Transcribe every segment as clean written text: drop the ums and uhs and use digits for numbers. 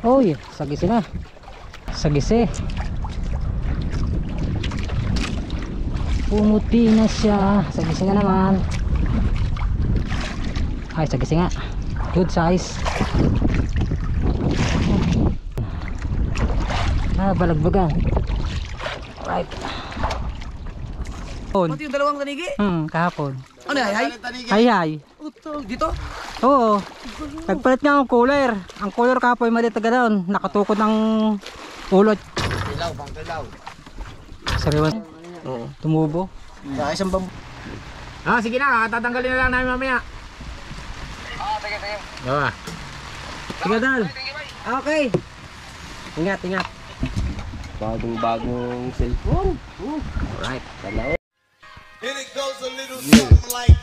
Uy, sagisi na. Sagisi. Pumuti na siya. Sagisi nga naman. Ay, sagisi nga. Good size. Ah, balagbagan. Alright. Pati yung dalawang tanigi? Kahapon. Ano, hay? Hay. Uto, dito? Oo. Nagpalit nga ang cooler. Ang cooler kahapon maliit na ganoon. Nakatukod ng ulot. Kilaw, pang kilaw. Sariwan. Oo. Tumubo. Sa isang bambu. Ah, sige na, tatanggalin na lang namin mamaya. Sige. Diba? Sige, Dal. Okay. Ingat, ingat. Bagong cellphone. Alright. Tanaw. And it goes a little something like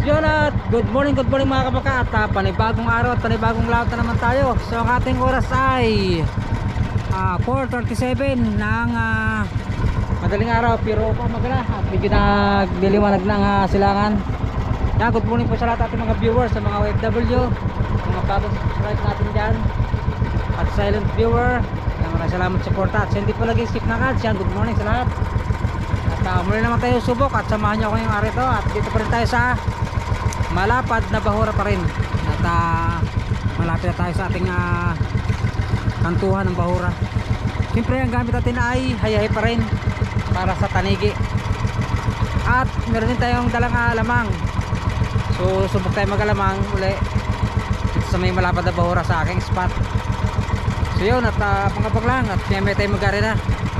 Yun at good morning mga kabaka. At panibagong araw at panibagong laot na naman tayo. So ang ating oras ay 4:37 ng madaling araw, pero magana at medyo nagliliwanag ng silangan. Yan, good morning po sa lahat ating mga viewers, sa mga OFW, mga bagong subscribe natin dyan, at silent viewer. Maraming salamat sa support. At hindi po nag-skip ng ads, yan, good morning sa lahat. At muli naman tayo subok at samahan nyo ako ngayong araw ito. At dito pa rin tayo sa malapad na bahura pa rin. At malapit na tayo sa ating kantuhan ng bahura. Siyempre ang gamit natin ay hayahay pa rin para sa tanigi. At meron din tayong dalang alamang. So subok tayo mag-alamang uli dito sa may malapad na bahura sa aking spot. So yun, at pangabang lang at may tayo mag-ari na.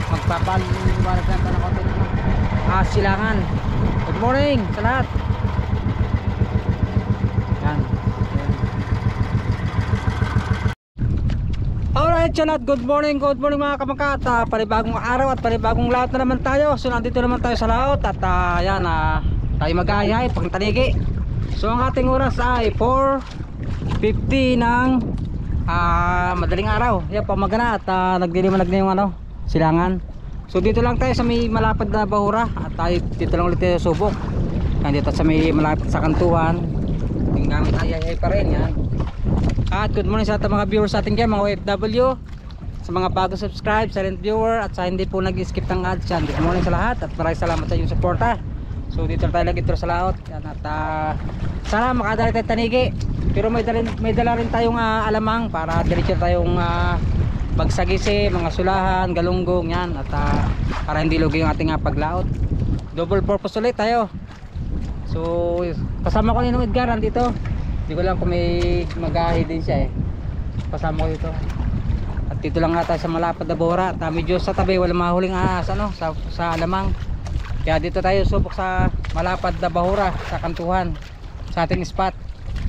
Magpapaliwanag lang tayo ng konti naman. Silangan. Good morning sa lahat. Yan. Alright sa lahat, good morning mga kamangkat. Panibagong araw at panibagong laot na naman tayo. So nandito naman tayo sa laot. At yan, tayo mag-aayay pang tanigi. So ang ating oras ay 4:50 ng madaling araw. Yan, pamagana at nagdilimanag na yung silangan. So dito lang tayo sa may malapad na bahura. At tayo dito lang ulit tayo subok. Dito sa may malapad sa kantuhan. Yung gamit ay pa rin yan. At good morning sa ating mga viewers ating dyan, mga OFW, sa mga bago subscribe, silent viewer, at sa hindi po nag-skip ng ads yan. Good morning sa lahat at maraming salamat sa inyong suporta. So dito tayo lagi sa laot. Yan, at sana makadali tayo tanigi. Pero may dala rin tayong alamang para diretso tayong magsagisi, mga sulahan, galunggong yan. At para hindi lugi yung ating paglaot. Double purpose ulit tayo. So kasama ko yung Edgar dito. Hindi ko lang kung may magahi din siya kasama ko dito. At dito lang nga tayo sa malapad na bahura. At medyo sa tabi walang mahuling ahas sa alamang. Kaya dito tayo subok sa malapad na bahura sa kantuhan sa ating spot.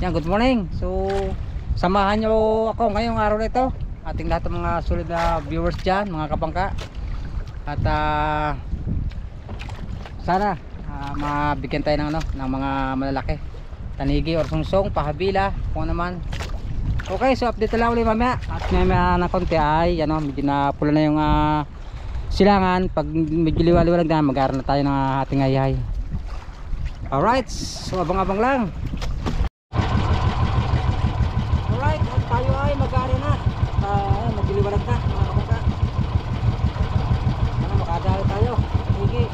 Yan, good morning. So samahan nyo ako ngayong araw na ito, ating lahat ng mga solid na viewers dyan, mga kabangka. At sana mabigyan tayo ng mga malalaki tanigi or sungsong, pahabila, kung naman. Okay, so update lang ulit mamaya. At mamaya na konti ay medyo na pula na yung silangan. Pag medyo liwaliwanag na, mag-aaral na tayo ng ating hayay. Alright, so abang-abang lang. Alright, at tayo ay mag-aaral na. Medyo liwanag na, mga kabangka. Makadali tayo tanigi.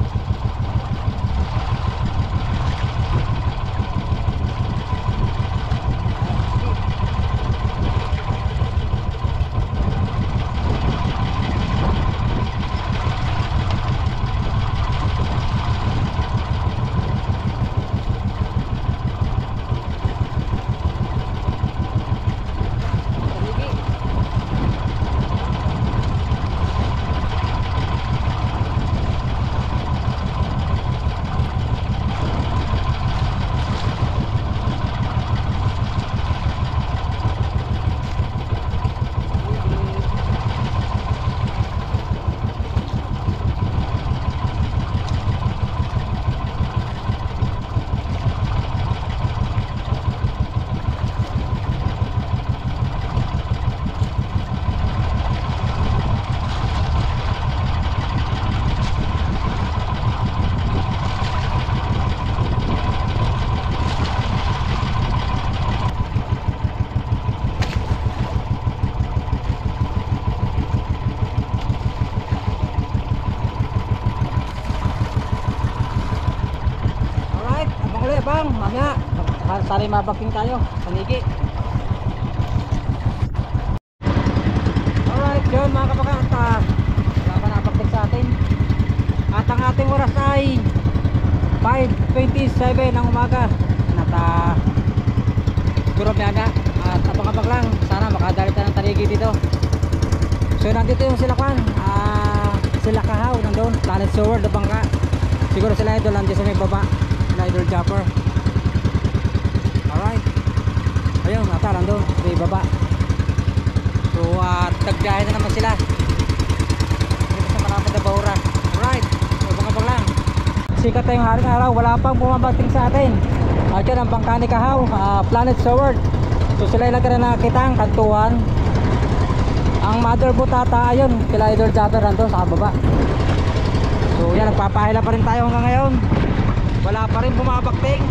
bang, mamaya. Sari mabagting tayo. Panigi. Alright, yun mga kapakata. Wala pa napagting sa atin. At ang ating oras ay 5:27 ng umaga. At siguro miyaga. At abang-abang lang. Sana makadali tayo ng taligi dito. So nandito yung sila Kwan. Sila Kahaw nandun. Planet Sword na bangka. Siguro sila idol nandiyan sa may baba. Sila idol Japper. Alright. Ayun, ata nandun sa may baba. So tagbiyahe na naman sila dito sa Malapad na Bahura. Alright. Abang-abang lang. Sikat tayong haring araw. Wala pang bumabagting sa atin. At yun ang bangka ni Kahaw, Planet Sword. So sila ilagay na nakita ang kantuhan. Ang motherboard ata ayun, kila idol Japper nandun sa baba. So yan, nagpapahila pa rin tayo hanggang ngayon. Wala pa rin bumabagting.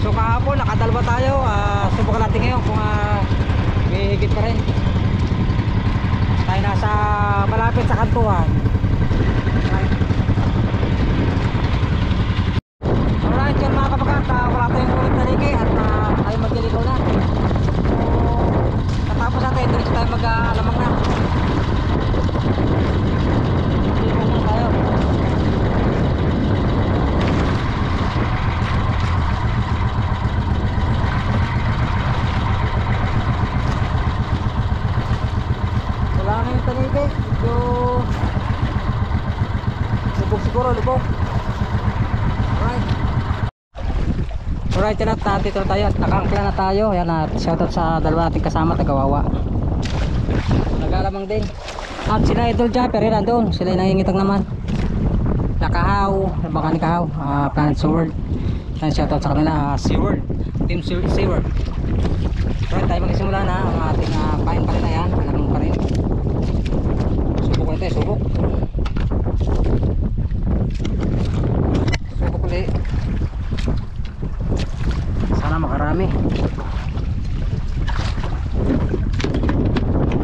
So kahapon nakadalwa tayo. Subukan natin ngayon kung may higit pa rin. Tayo nasa malapit sa kantuhan. Alright, yun mga kapagkata, wala tayong ulit na ligi at tayo magliligaw na. So katapos natin, diretso tayo mag-alamang na. Magliligaw na tayo. Wala na yung taligi. Lubog siguro, lubog. Alright, yan at dito na tayo at nakaangkla na tayo. Yan at shoutout sa dalawa nating kasama tagawawa. Nag-alamang din. At sila idol Japper yan nandun. Sila yung nangingitang naman. Nakahaw, baka ni Kahaw, Planet Sword. Yan shoutout sa kanila, Seaward, Team Seaward. Alright, tayo magsisimula na ang ating pain pa rin na yan. Alamang pa rin. Subok ulit tayo, subok. Subok ulit. Sana makarami.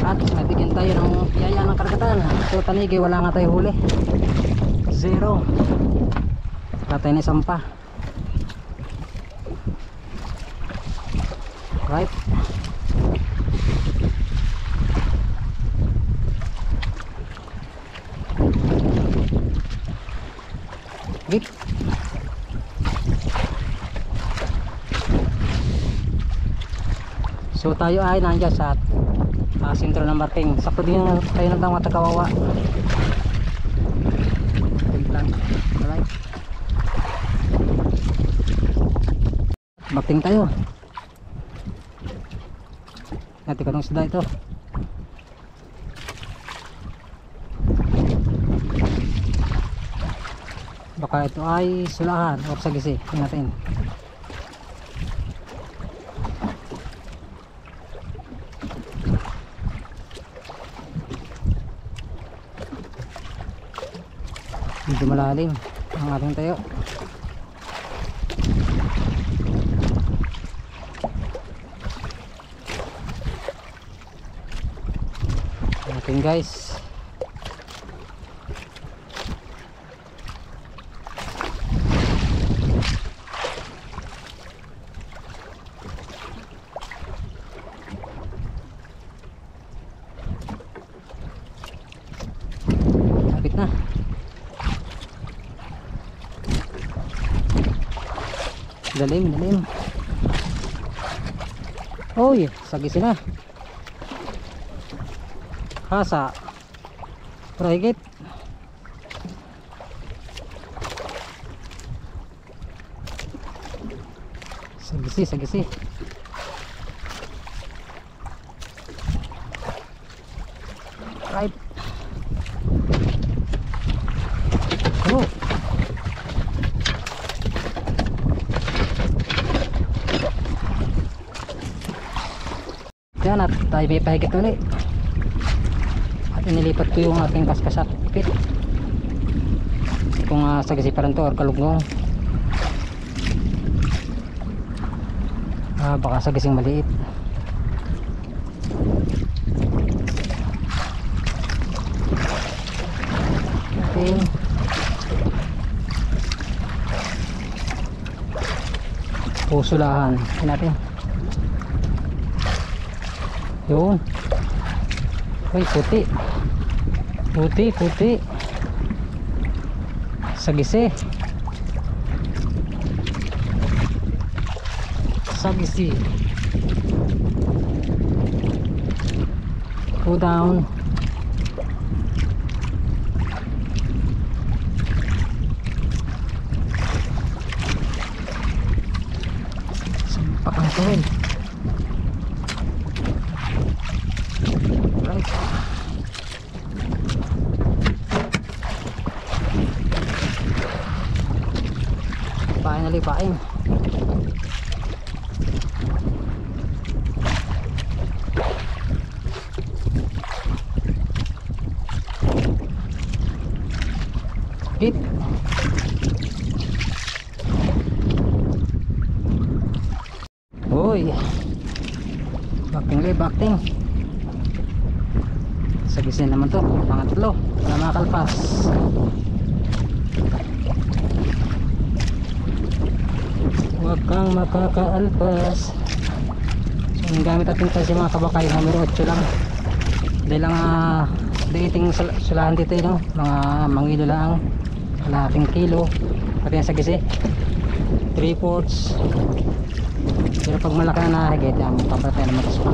At nabigyan tayo ng biyaya ng karagatan. So tanigi, wala nga tayo huli. 0. Wala tayo na isang pa. Right. Git. So tayo ay nandiyan sa sentro ng Marting. Sakto din yung tayo ng tama tagawawa. Alright. Marting tayo. Natin kanong isda ito. Baka ito ay sulahan o sagisi. Tingnan natin. Medyo malalim ang ating tayo. Ating guys. Kapit na. Dalim, dalim. Oh yeah, sagisi na. Hasa. Prigit. Sagisi, sagisi. Right. Oh. Yan at tayo may pahigit ulit. At inilipat ko yung ating kaskasat pit. Kung sagisi pa rin to or kalugong. Baka sagising maliit. Okay. Pusulahan. Tingnan natin. Yun. Uy, puti. Puti. Sagisi. Go down. Sampak ang tuwid. Right. Lipain. Hit. Uy. Bakting. Sagisin naman to. Pangatlo. Wala makakalpas. Huwag kang makakaalpas. So, ang gamit natin kasi mga kabakay, numero 8 lang. Dahil lang dating sulahan dito no? Mga mangilo lang. Kalahating kilo. Pati yan sa gisi 3/4. Pero pag malaki na nahigit yan, papatay naman ito pa.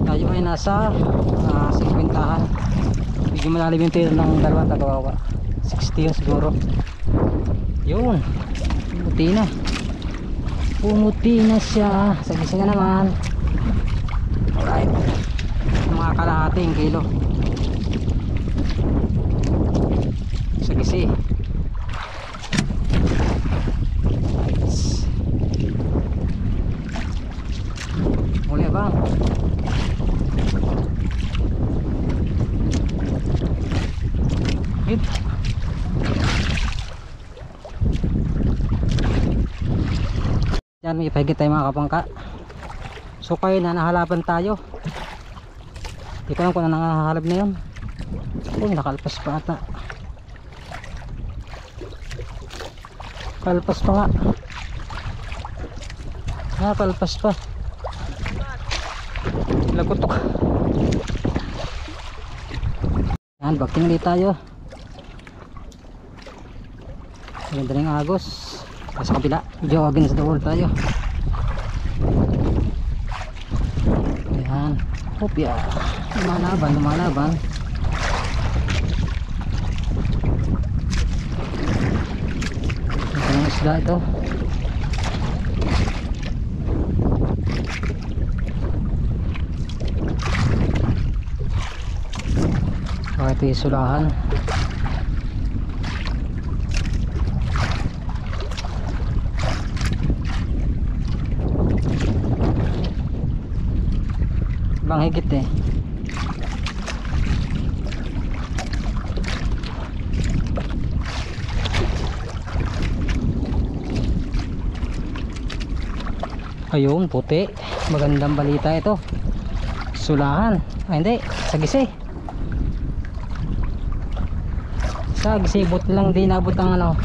Tayo ay nasa 50-han. Medyo malalim yung tiro ng dalawa, tagawawa 60 yun siguro. Yun, pumuti na siya. Sagisi na naman. Alright, mga kalahating kilo sagisi. Muli ba? Hit. Yan, may ipahigit tayo mga kapangka. So kayo na nahalaban tayo. Hindi ko lang kung nangahalab na yun. Uy, nakalpas pa ata. Kalpas pa nga. Kalpas pa. Lagutok. Yan, bakting ulit tayo. Ganda rin ang agos. Sa kabila, medyo against the wall tayo. Ayan. Hopya. Lumalaban. Ito ng isda ito. Ito yung sulahan. Bang higit eh. Ayun, puti. Magandang balita ito. Sulahan. Ay hindi, sagisi. Sagisi, but lang di nabot ang ano.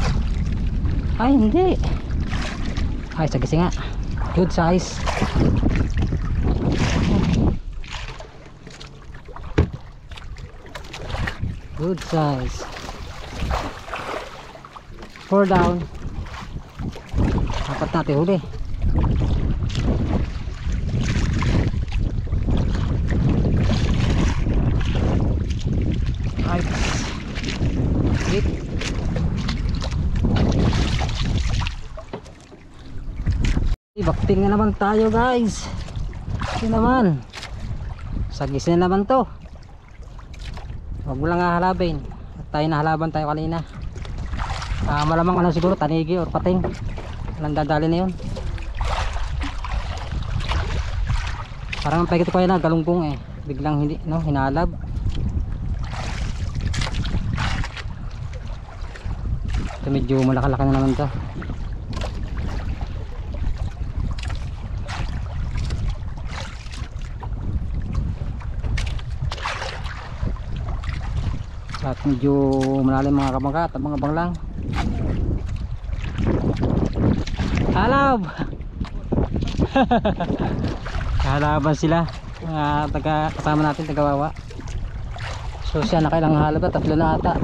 Ay hindi. Ay sagisi nga. Good size. Good size. 4 down. Dapat natin huli. Right. Hit. Bakting na naman tayo guys. Ito naman. Sagis na naman to. Huwag mo lang hahalabin. At tayo nahalaban tayo kanina. Malamang ano siguro, tanigi or pating. Walang dadali na yun. Parang ang pagkito ko yun na galunggong eh. Biglang hindi, no, hinalab. Ito medyo malaki-laki na naman to. At medyo malalim mga kabangka at mga banglang. Halab! Halaban sila mga kasama natin, tagawawa. So siya nakailang halab na, 3 na ata.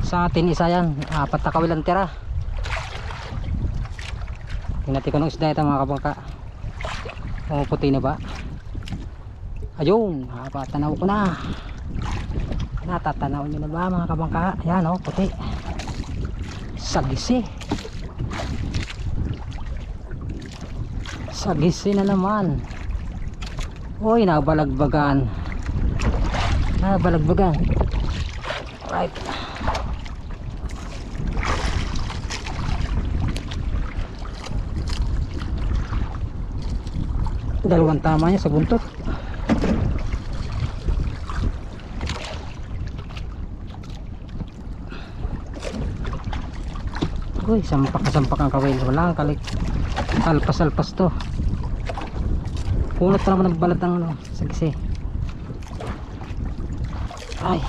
Sa atin isa yan, 4 na kawilang tira. Tingnan natin kung anong isda ito mga kabangka. Puti na ba? Ayun, tanaw ko na. Natatanaw nyo na ba mga kabangka? Ayan o, puti. Sagisi. Sagisi na naman. Uy, nabalagbagan. Nabalagbagan. Alright. Dalawang tama niya sa buntot. Uy, sampak ang kawil. Walang kalik. Alpas to. Punot pa naman ng balat ng ano, sagisi. Ay,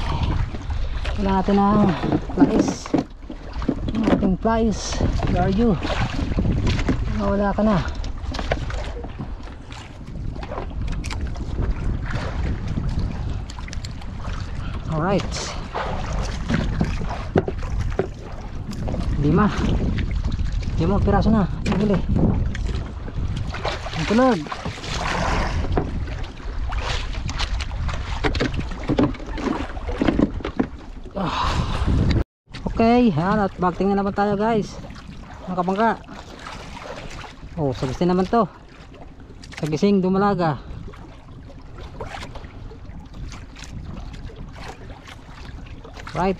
wala natin ang flies. Ang ating flies. Where are you? Wala ka na. Alright. 5 piraso na. Huli. Ang tulog. Okay, yan, at bagting na naman tayo guys. Mga kabangka. Oh, sagising naman to. Sagising dumalaga. Right.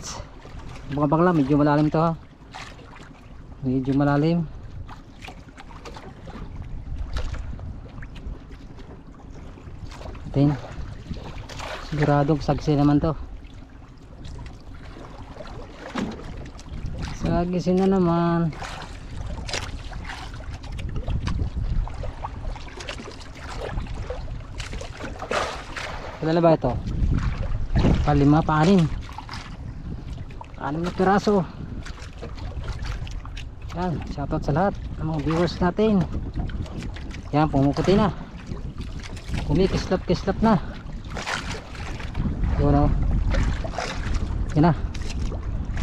Mga bangla, medyo malalim to ha. Medyo malalim. Atin. Siguradong sagisi naman to. Sagisi na naman. Kailan ba ito? 5, 6 na piraso. Yan, shoutout sa lahat ng mga viewers natin. Yan, pumuputi na. Kumikislap na. Yun o. Yan na.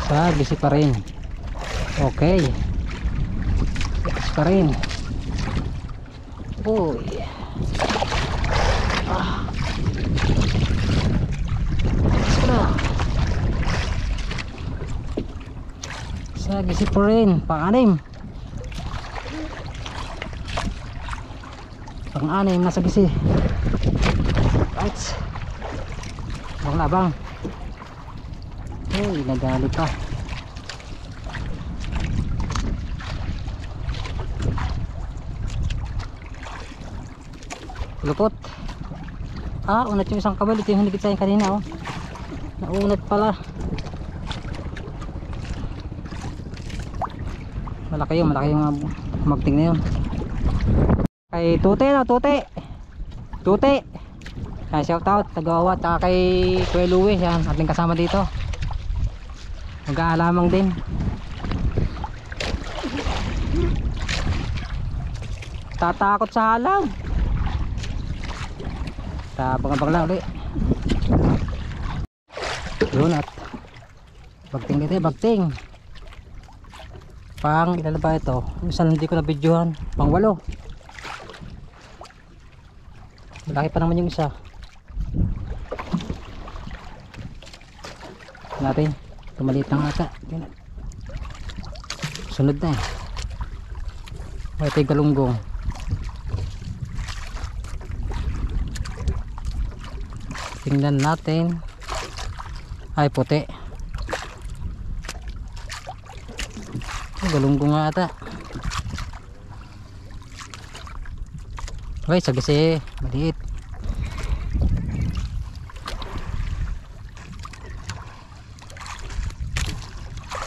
Sagisi pa rin. Okay. Sagisi pa rin. Uy. Sagisi pa rin. Pang-anim na sagisi. Right. Bang labang. Uy, nagali pa. Lupot. Unat yung isang kabal. Ito yung hinigit sa'yo kanina oh. Naunat pala. Malaki yung magting na yun. Kay Tute no, Tute. Yan, shout out Tagawa, at kay Kuya Louie, yan ating kasama dito. Mag-aalamang din. Tatakot sa halang. Tabang-abang lang ulit. Yun at bagting dito, bagting. Pang ilan ba ito? Minsan hindi ko na videohan. Pang 8. Malaki pa naman yung isa. Natin. Tumalit lang ata. Sunod na eh. Ito yung galunggong. Tingnan natin. Ay, puti. Galunggong nga ata. Okay, sagisi. Maliit.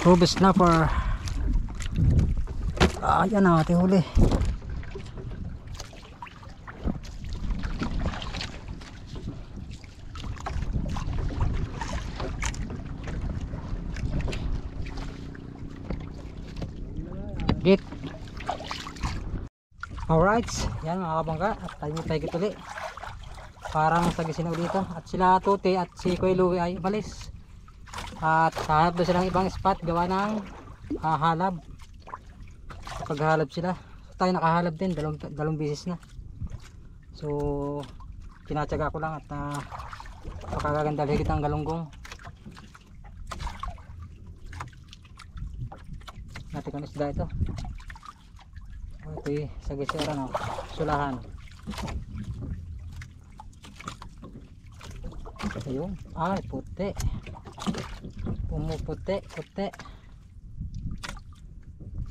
Ruby snapper. Yan ang ating huli. Alright, yan mga kabangka, at tayo may pahigit ulit. Parang sagisin na ulit ito. At sila Tuti at si Kuya Louie ay umalis. At hahanap doon silang ibang spot gawa ng halab. Paghalab sila, so, tayo nakahalab din, dalawang beses na. So tinatsaga ko lang at makakaganda higit ang galunggong. Natin kung isda ito. Ito'y sagisera, no? Sulahan. Ayun, ay puti, pumuputi, puti.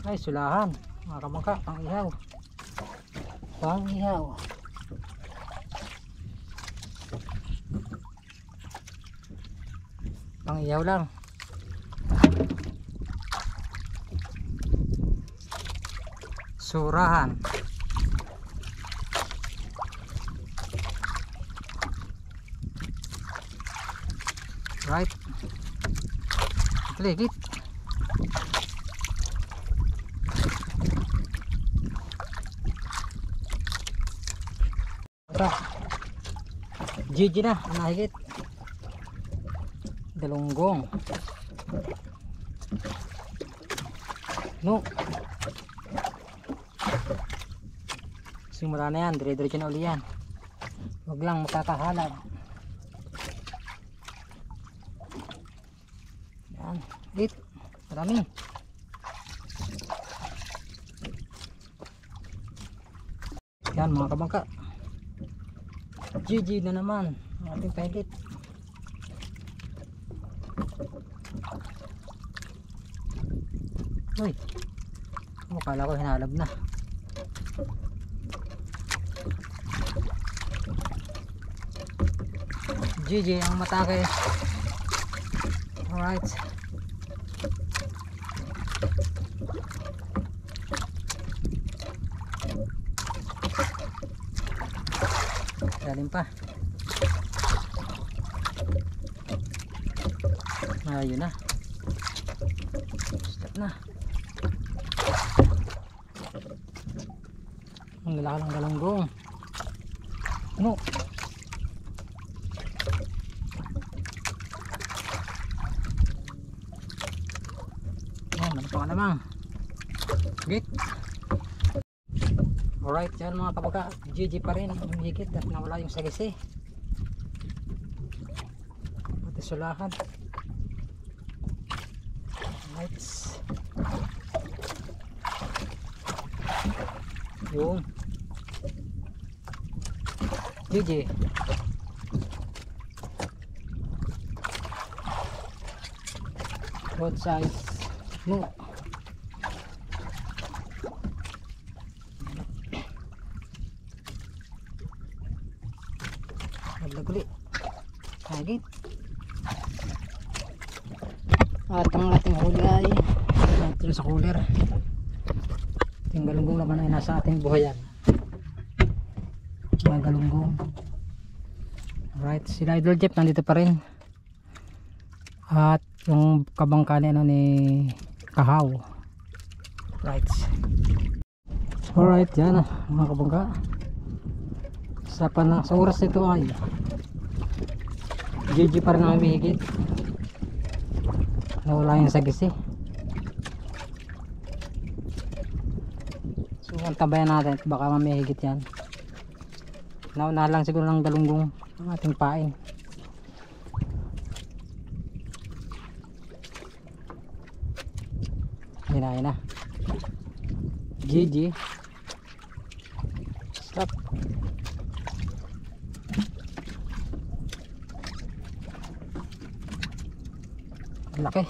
Ay sulahan mga kabangka, pang ihaw, pang ihaw. Pang ihaw lang. Surahan. Right. Ligit. Ito. GG na, nahigit. Dalunggong. No. Simula na yan, dire-diretso na uli yan. Huwag lang makakahalab. Yan, hit. Marami. Yan mga kabangka. GG na naman ang ating pahigit. Uy, kala ko hinalab na. GG ang matake. Alright. Galing pa. Ayun na. Stop na. Ang lalaki ng galunggong. Ano? Ano namang git. Alright, yan mga kabangka, GG pa rin ang higit at nawala yung sagisi pati sulahan. Alright, yun, GG. Both sides. No. Nagdaguli. Hagit. At ang ating huli ay natin sa cooler. Ating galunggong naman ay nasa ating buhayan. Mga galunggong. Alright, sila Idol Jeff nandito pa rin. At yung kabangka ni Kahaw. Right. Alright, yan mga kabangka. Sa oras nito ay GG pa rin ang higit. Nawala yung sagisi. So ang tabayan natin, baka mamihigit yan. Nauna lang siguro ng galunggong ang ating pain. Yun na. GG. Stop. Laki.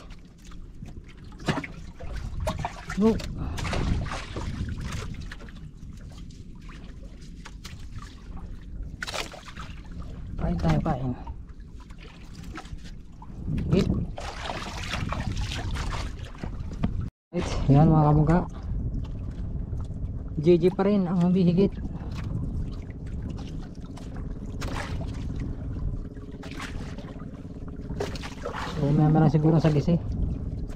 No. Pain tayo, pain. Hit. Yan mga kabangka, GG pa rin ang mabihigit. So may lang siguro sa gisi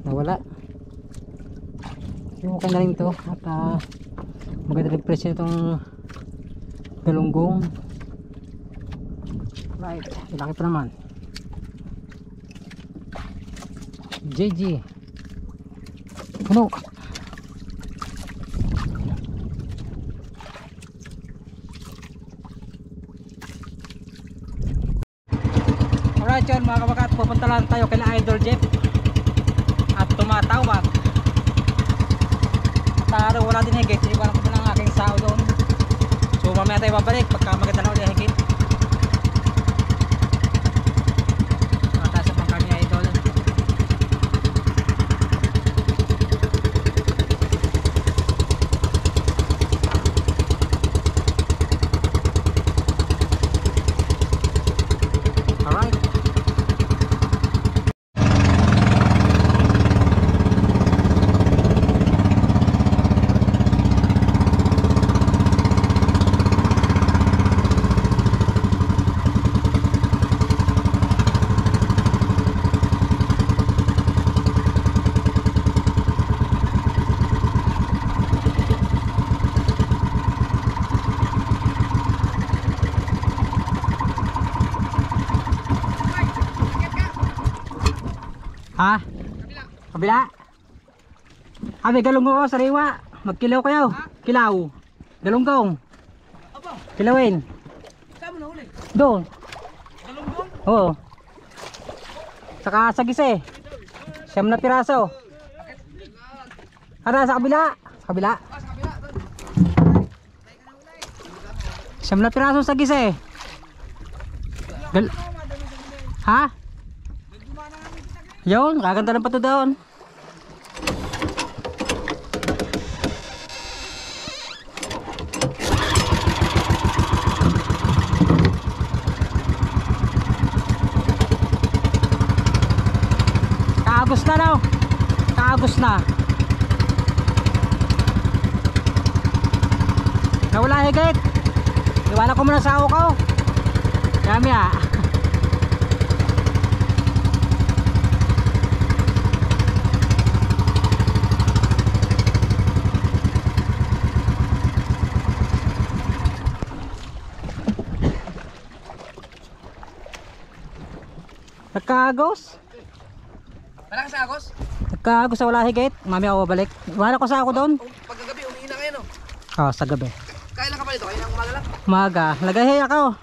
nawala. So okay na rin to at Maganda rin presyo itong galunggong. Right, laki pa naman. JG. Ano? Alright yun mga kabagat, pupunta lang tayo kay Idol Jeff at tumatawag. Taro wala din higit, hindi ko alam kung ng aking sao doon. So mamaya tayo babalik pagka maganda na ulit higit. Mataas sa pangkar niya Idol. Alright. Ha? Kabila? Abi, galunggong ko, sariwa. Magkilaw kayo. Kilaw. Galunggong. Kilawin. Saan mo na uli? Doon. Galunggong? Oo. Saka sagis eh. 9 na piraso. Ara, sa kabila. Sa kabila. Siyam na piraso sagis eh. Ha? Yun, kaganda ng pato doon. Kaagos na daw. Kaagos na. Nawala higit. Iwanan ko muna sa ako ko. Yami ah. Nagkaagos? Wala ka sa agos? Nagkaagos sa wala higit. Mami ako babalik. Iwanan ko sa ako doon. Pagkagabi, umiin na kayo no? Sa gabi. Kailan ka pa dito? Kailan umaga lang? Maga. Lagahay ako.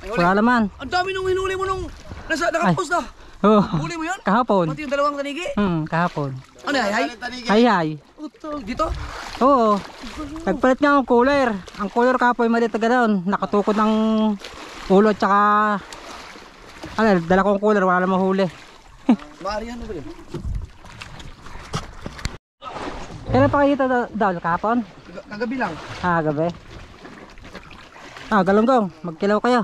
Ay, huli. Wala naman. Ang dami nung hinuli mo nung nakapost na. Oh. Huli mo yun? Kahapon. Pati yung dalawang tanigi? Kahapon. Ano hay? Hay. Utol, dito? Oo. Nagpalit nga ang cooler. Ang cooler kahapon mali taga doon. Nakatukod ng ulo at saka ano, dala kong cooler, wala na mahuli. Maarihan mo ba yun? Kailan pa kayo dito daw? Kahapon? Kagabi lang. Gabi. Galunggong, magkilaw kayo.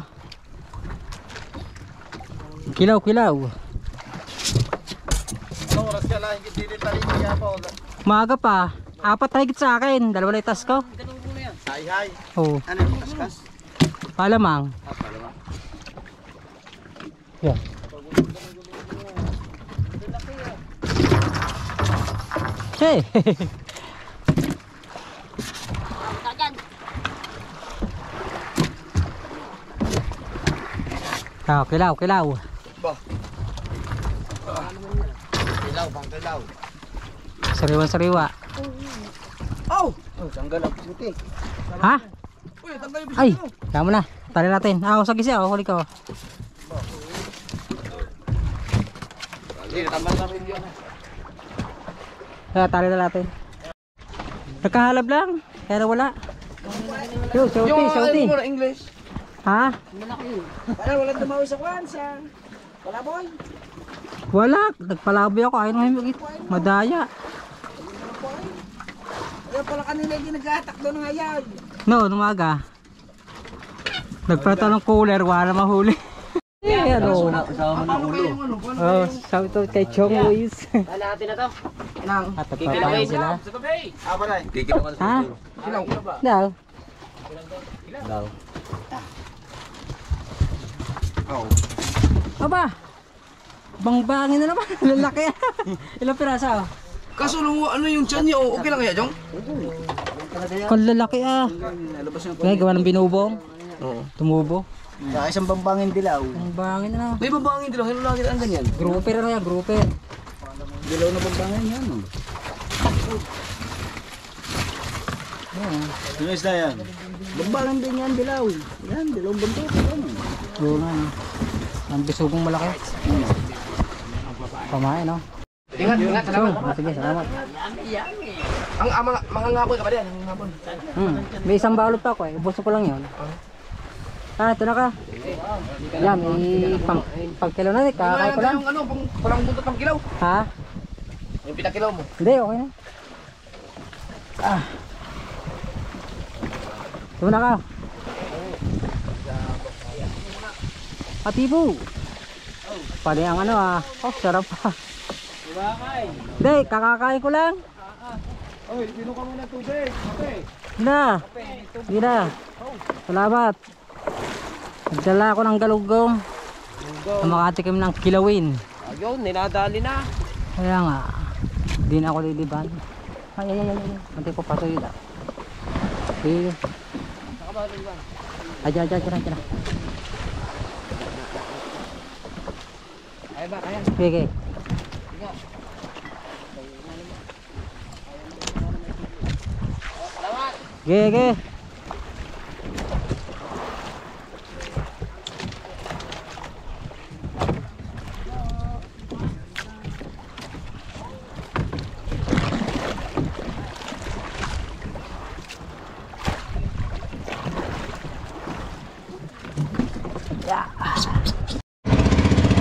Kilaw. Oras ka lang, hindi din tayo niya po. Maaga pa. 4 na higit sa akin. 2 na itas ko. Hay. Oo. Ano yung kaskas? Palamang. Palamang. Yeah. Hey. Kilaw. Ba. Kilaw. Sariwa. Oh, tanggal ang puti. Ha? Uy, tanggal yung Ay, kamo na. Tali natin. Sagis ya, huli ko. Tama na rin yun. Tali na natin. Nagkahalab lang. Kaya wala. Yo, sauti. Yung English. Ha? Walang dumawi sa kwansa. Wala boy. Wala. Nagpalaboy ako. Ayaw na himigit. Madaya. Kaya pala kanina hindi nag-atak doon ng ayaw. No, numaga. Nagprata ng cooler. Wala mahuli. Ano? Kasama ng ulo. Oh, sabi to kay Chong Luis. Lalahati na to. Nang. At nagpapayan sila. Pala. Ha? Daw. Oh. Aba. Bangbangin na naman. Lalaki. Ilang piraso? Kaso ano yung tiyan niya? Okay lang kaya, Jong? talaga yan. Kalalaki ah. Nalabas yung Kaya gawa ng binubong. Oo. Tumubo. Sa isang bambangin dilaw. Ang bangin na. May bambangin dilaw, ano lagi ang ganyan? Grouper na yan, grouper. Dilaw na bambangin yan. Ano isda yan? Bambangin din yan, dilaw. Yan, dilawang bundok. Oo nga no. Ang bisugong malaki. Pamain no. Ingat, ingat, salamat. Sige, salamat. Mga ngapoy ka ba din? Mga ngapoy. May isang balot pa ako eh. Ubuso ko lang yun. Ito na ka. Yan, may pang kilo na rin. Kakakay ko lang. Yung ano, palang buntot pang kilaw. Ha? Yung pinakilaw mo. Hindi, okay na. Ito na ka. Atibo. Pwede ang ano ah. Oh, sarap pa. Hindi, kakakain ko lang. Oy, sino ka muna tubig? Okay. Hindi na. Salamat. Nagdala ako ng galugong. Makatikim ng kilawin. Ayun, ninadali na. Kaya nga. Hindi na ako liliban. Ay. Mati ko paso yun ah. Sige. Ay, dyan. Ay ba, ayan. Sige. Sige.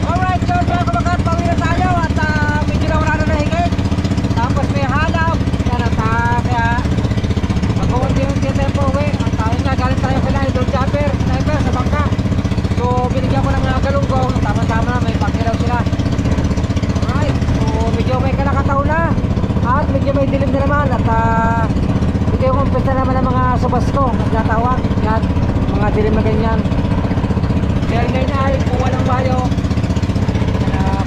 Alright, so mga kabakat, pauwi na tayo at medyo na wala na higit. Tapos may halap. Yan at kaya mag-unti-unti tayo po uwi. At tayo nga, galing tayo kila Idol Jumper, sniper sa bangka. So binigyan ko ng mga galunggong. Tama-tama na, may pakilaw sila. Alright, so medyo may kalakataw na. At medyo may dilim na naman. At ito yung umpisa naman ng mga subas ko. Nagtatawag. Yan, mga dilim na ganyan. Dahil ngayon ay kuha ng bayo.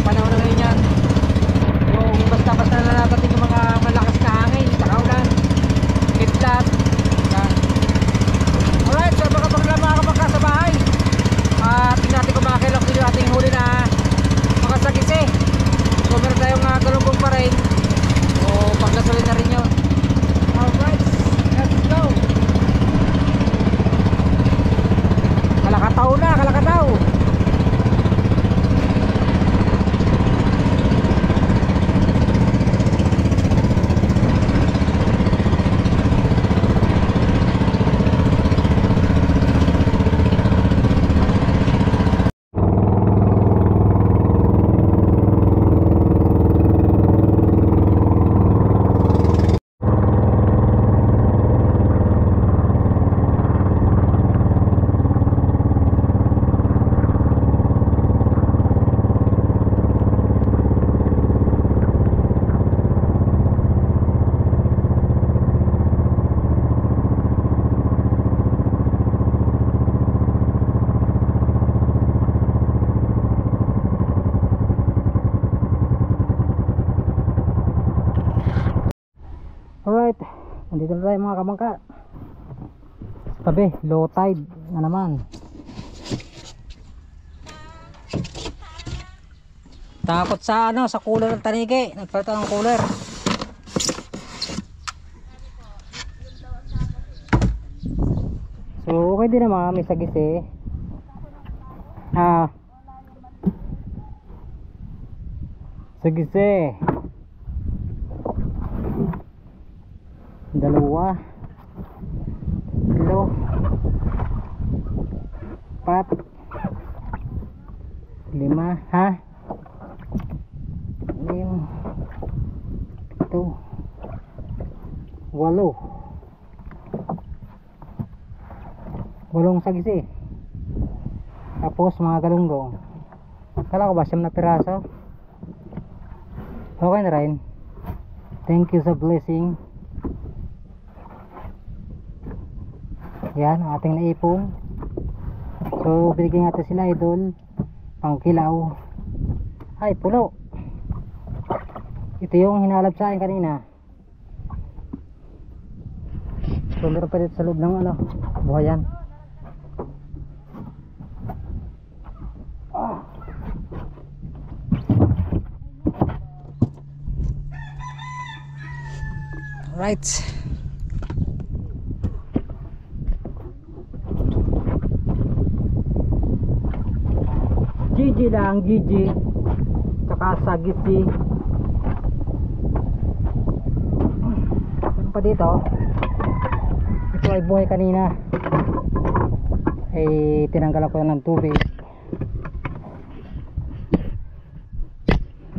Panahon na ngayon yan. Yung basta-basta na natatin yung mga malakas na hangin, takaulan, kitlat. Alright, so makapagla mga kapagka sa bahay. Tingnan natin kung makakilok din yung ating huli na makasagisi. So meron tayong galunggong pa rin. So paglasolin na rin yun. Alright, let's go. Kalakataw na, kalakataw. Alright, nandito na tayo mga kamangka. Tabi, low tide na naman. Takot sa ano, sa cooler ng tanigi. Nagpalito ng cooler. So okay din naman, may sagisi. Sagisi. Dalawa, tatlo, apat, lima, yung ito, 8 sagisi. Tapos mga galunggong, kala ko ba 9 na piraso. Okay na rin. Thank you sa blessing. Yan ang ating naipon. So binigyan natin sila Idol pang kilaw. Ay puno. Ito yung hinalap sa akin kanina. So meron pa dito sa loob ng ano, buhayan. Right. GG lang, GG. Tsaka sagisi. Ano pa dito? Ito ay buhay kanina. Ay tinanggalan ko ng tubig.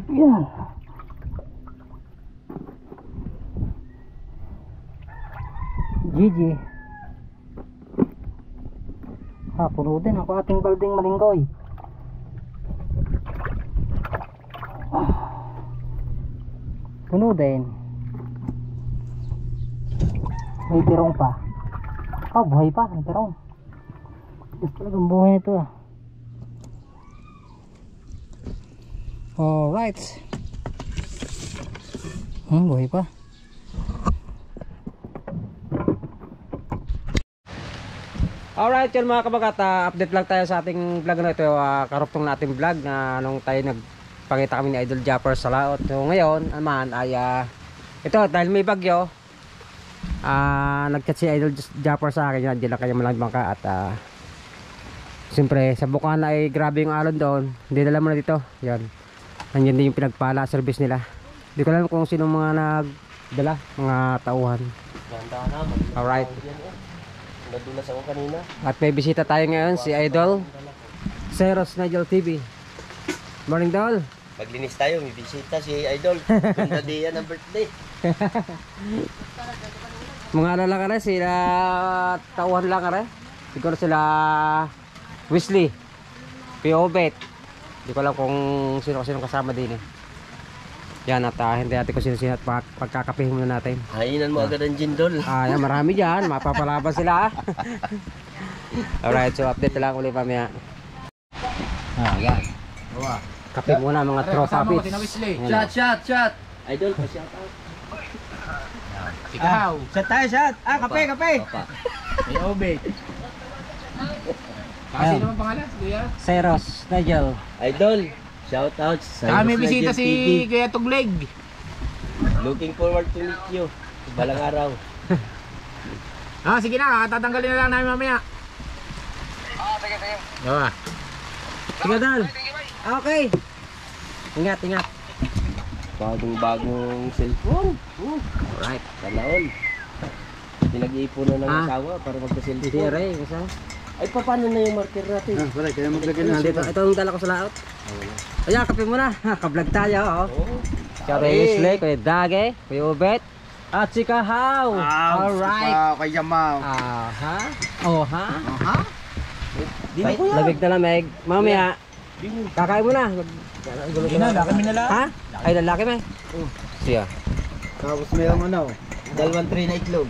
Yan. GG. Puno din ako ating balding malinggoy. Puno din. May tirong pa. Buhay pa, may tirong. Gusto talagang buhay nito ah. Alright. Buhay pa. Alright yun mga kabagata, update lang tayo sa ating vlog na ito, karuptong nating vlog na nung tayo nagpakita kami ni Idol Japper sa laot. So ngayon naman ay ito dahil may bagyo, nag-chat si Idol Japper sa akin, nandiyan lang kayo malang bangka at siyempre sa Bukana ay grabe yung alon doon, hindi dala mo na dito, yan, nandiyan din yung pinagpala service nila. Hindi ko alam kung sino mga nagdala, mga tauhan. Alright. Nadulas ako kanina. At may bisita tayo ngayon, si Idol Zeros Nigel TV. Morning Dol. Maglinis tayo, may bisita si Idol. Ganda day yan ang birthday. Mga ano lang ka rin, sila tauhan lang ka rin. Siguro sila Wesley, Piobet. Hindi ko alam kung sino kasama din eh. Yan at hindi natin kung sino at pagkakapihin muna natin. Hainan mo agad ang gin, Dol. Yan, marami dyan, mapapalaban sila. Alright, so update lang ulit mamaya. Yan. Kape muna mga tropa pits. Shot. Idol, pa-shout out. Ikaw. Shot tayo, shot. Kape. May obey. Kasi naman pangalan, Kuya? Zeros Nigel. Idol, shout out. May bisita si Kuya Tugleg. Looking forward to meet you. Balang araw. Sige na, tatanggalin na lang namin mamaya. Sige. Sige Dal. Okay. Ingat. Bagong cellphone. Alright. Kanaon. Pinag-iipunan ng asawa para magka-cellphone. Hindi rin, isa. Ay, paano na yung marker natin? Wala, kaya maglagay na. Nandito, ito ang dala ko sa laot. Ayan, kape muna. Kablog tayo, oh. Kuya Wesley, Kuya Dage, Kuya Ubet, at si Kahaw. Alright. Kay Yamaw. Labig na lamig. Mamaya, kakain mo na. Laki mo na lang. Ha? Ay, lalaki mo. Siya. Tapos mayroong Dalawang tray na itlog.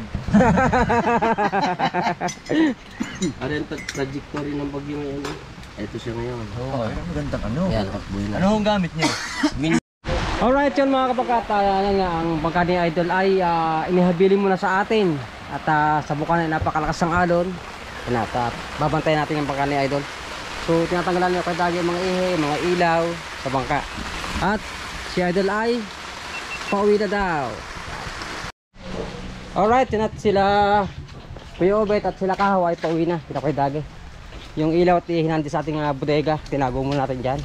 Ano yung trajectory ng bagyo ngayon? Ito siya ngayon. magandang Yan, hotboy na. Ano ang gamit niya? Alright yun mga kapagkata, ang bangka ni Idol ay inihabilin muna sa atin. At sa Bukana ay napakalakas ng alon. At babantayan natin yung bangka ni Idol. So tinatanggalan niya kay Dagi mga ihe, mga ilaw sa bangka. At si Idol ay pauwi na daw. Alright, yun at sila Kuya Obet at sila Kahaw ay pauwi na. Kita kay Dagi. Yung ilaw at ihinandi sa ating bodega, tinago muna natin dyan.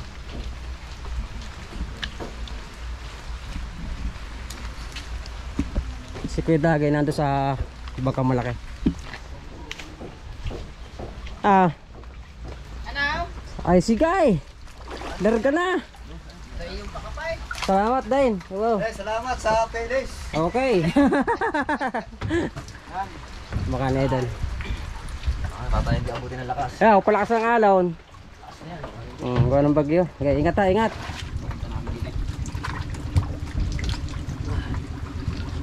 Si Kuya Dagay nando sa bangka malaki. Ay si Guy, larga na. Salamat din. Wow. Salamat sa playlist. Okay. Baka na Idol. Tatay, hindi abutin ng lakas. Palakas ng alon. Gawa ng bagyo. Okay, ingat ha, ingat.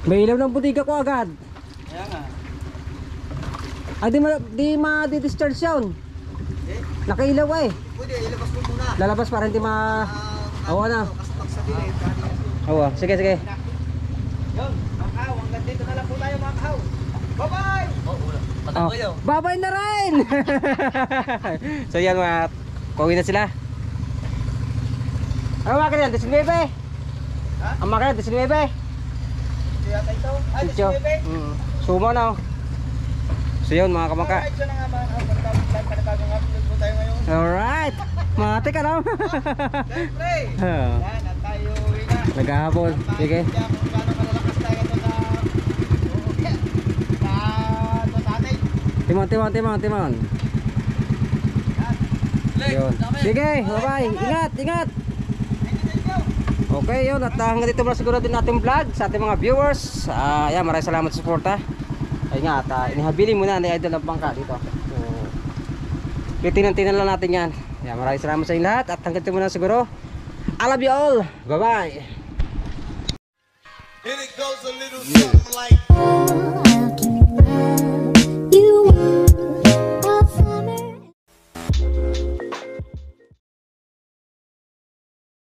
May ilaw ng butika ko agad. Kaya nga. Di ma-discharge yun. Nakailaw eh. Pwede, ilabas mo muna. Lalabas para hindi Oo na. Sa dilim. Oo, sige. Yun, mga kahaw, hanggang dito na lang po tayo mga kahaw. Bye-bye! Babay na rin. So yan mga, pauwi na sila. Ano mga kanyan? 19? Ang mga kanyan, 19? Yata ito. Ay, Dicho. Sumo na. So yun mga kamangka. Alright, so na nga mga panibagong upload po tayo ngayon. Alright. Mati ka na. Siyempre. Yan, at tayo uwi na. Naghahabol. Sige. Kung gaano malalakas tayo ito sa atin. Timon. Yun. Sige, bye-bye. Ingat. Okay, yun. At hanggang dito muna siguro din natin vlog sa ating mga viewers. Yan, maraming salamat sa suporta. Ay nga, at inihabilin muna ni Idol ng bangka dito. So, tinan lang natin yan. Yan, maraming salamat sa inyo lahat. At hanggang dito muna siguro. I love you all. Bye-bye. And it goes a little something like